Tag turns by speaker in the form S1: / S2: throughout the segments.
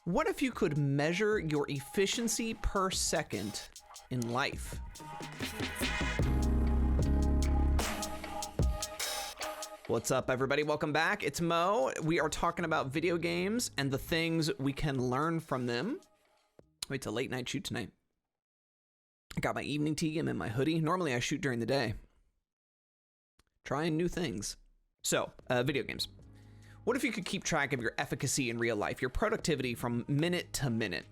S1: What if you could measure your efficiency per second in life? What's up, everybody? Welcome back. It's Mo. We are talking about video games and the things we can learn from them. It's a late night shoot tonight. I got my evening tea. I'm in my hoodie. Normally I shoot during the day. Trying new things. So, video games. What if you could keep track of your efficacy in real life, your productivity from minute to minute?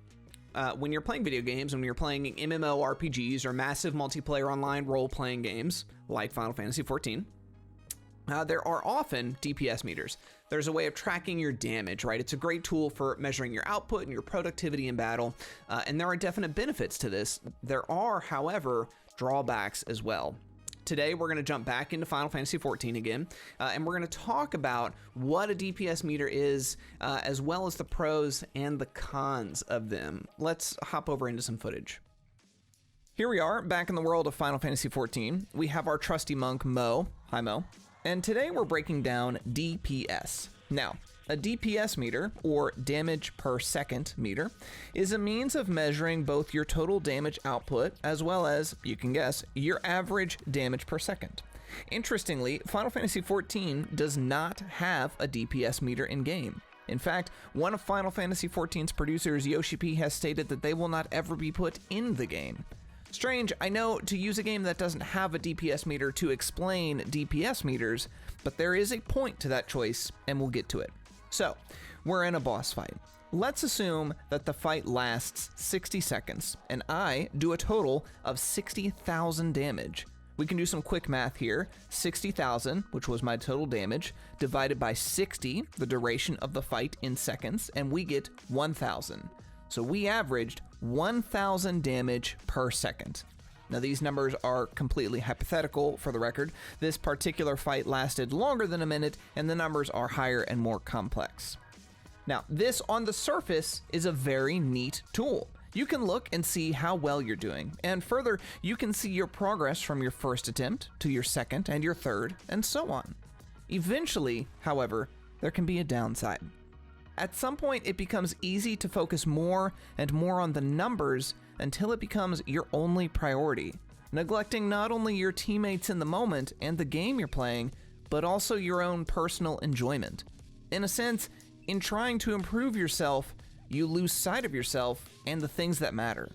S1: When you're playing video games, when you're playing MMORPGs or massive multiplayer online role-playing games like Final Fantasy XIV, there are often DPS meters. There's a way of tracking your damage, right? It's a great tool for measuring your output and your productivity in battle, and there are definite benefits to this. There are, however, drawbacks as well. Today, we're going to jump back into Final Fantasy XIV again, and we're going to talk about what a DPS meter is, as well as the pros and the cons of them. Let's hop over into some footage. Here we are, back in the world of Final Fantasy XIV. We have our trusty monk, Mo. Hi, Mo. And today we're breaking down DPS. Now, a DPS meter, or damage per second meter, is a means of measuring both your total damage output as well as, you can guess, your average damage per second. Interestingly, Final Fantasy XIV does not have a DPS meter in game. In fact, one of Final Fantasy XIV's producers, Yoshi P, has stated that they will not ever be put in the game. Strange, I know, to use a game that doesn't have a DPS meter to explain DPS meters, but there is a point to that choice, and we'll get to it. So, we're in a boss fight. Let's assume that the fight lasts 60 seconds, and I do a total of 60,000 damage. We can do some quick math here. 60,000, which was my total damage, divided by 60, the duration of the fight in seconds, and we get 1,000. So we averaged 1,000 damage per second. Now these numbers are completely hypothetical for the record. This particular fight lasted longer than a minute and the numbers are higher and more complex. Now this on the surface is a very neat tool. You can look and see how well you're doing, and further, you can see your progress from your first attempt to your second and your third, and so on. Eventually, however, there can be a downside. At some point, it becomes easy to focus more and more on the numbers until it becomes your only priority, neglecting not only your teammates in the moment and the game you're playing, but also your own personal enjoyment. In a sense, in trying to improve yourself, you lose sight of yourself and the things that matter.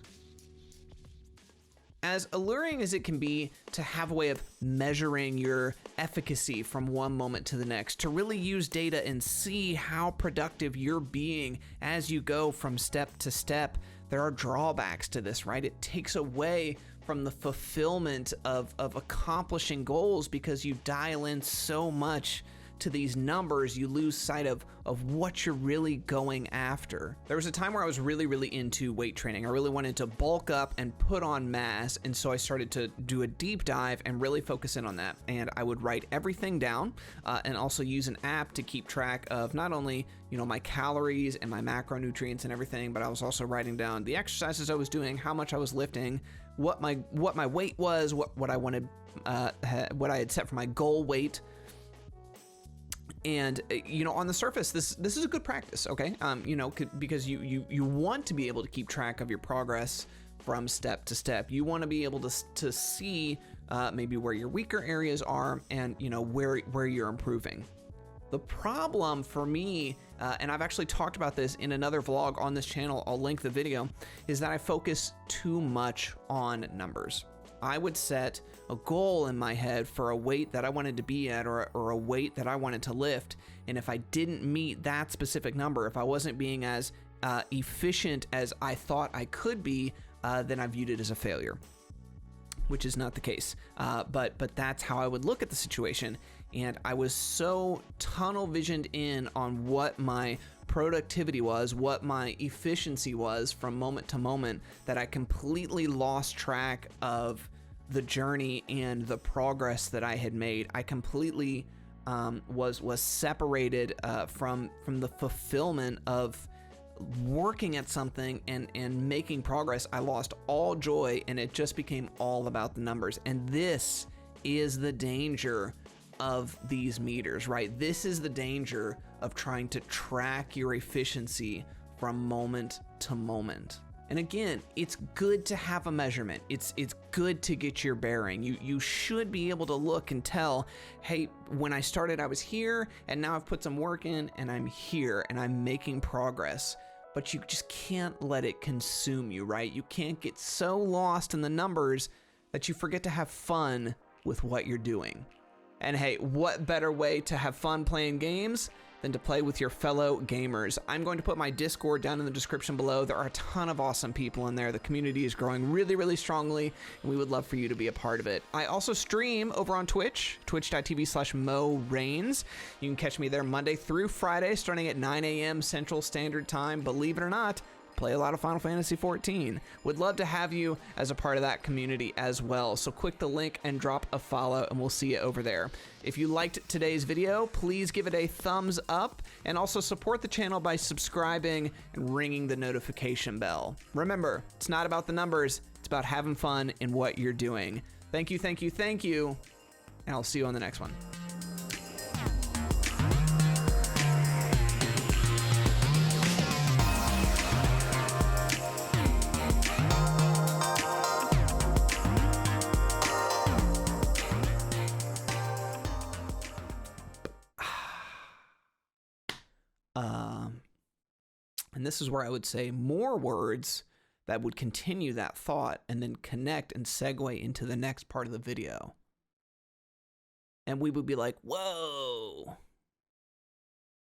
S1: As alluring as it can be to have a way of measuring your efficacy from one moment to the next, to really use data and see how productive you're being as you go from step to step, there are drawbacks to this, right? It takes away from the fulfillment of accomplishing goals because you dial in so much to these numbers, you lose sight of what you're really going after. There was a time where I was really into weight training. I really wanted to bulk up and put on mass, and so I started to do a deep dive and really focus in on that. And I would write everything down and also use an app to keep track of not only, my calories and my macronutrients and everything, but I was also writing down the exercises I was doing, how much I was lifting, what my weight was, what I wanted, what I had set for my goal weight. And, on the surface, this is a good practice, okay? Because you want to be able to keep track of your progress from step to step. You want to be able to see maybe where your weaker areas are and, where you're improving. The problem for me, and I've actually talked about this in another vlog on this channel, I'll link the video, is that I focus too much on numbers. I would set a goal in my head for a weight that I wanted to be at or a weight that I wanted to lift. And if I didn't meet that specific number, if I wasn't being as efficient as I thought I could be, then I viewed it as a failure, which is not the case. But that's how I would look at the situation. And I was so tunnel visioned in on what my productivity was, what my efficiency was from moment to moment, that I completely lost track of the journey and the progress that I had made. I completely was separated from the fulfillment of working at something and making progress. I lost all joy, and it just became all about the numbers. And this is the danger of these meters, right? This is the danger of trying to track your efficiency from moment to moment. And again, it's good to have a measurement. It's good to get your bearing. You should be able to look and tell, hey, when I started, I was here, and now I've put some work in, and I'm here, and I'm making progress. But you just can't let it consume you, right? You can't get so lost in the numbers that you forget to have fun with what you're doing. And hey, what better way to have fun playing games than to play with your fellow gamers? I'm going to put my Discord down in the description below. There are a ton of awesome people in there. The community is growing really, really strongly, and we would love for you to be a part of it. I also stream over on Twitch, twitch.tv/MoRains. You can catch me there Monday through Friday, starting at 9 a.m. Central Standard Time. Believe it or not, play a lot of Final Fantasy XIV. Would love to have you as a part of that community as well. So click the link and drop a follow, and we'll see you over there. If you liked today's video, please give it a thumbs up, and also support the channel by subscribing and ringing the notification bell. Remember, it's not about the numbers, it's about having fun in what you're doing. Thank you, thank you, thank you, and I'll see you on the next one. And this is where I would say more words that would continue that thought and then connect and segue into the next part of the video. And we would be like, whoa.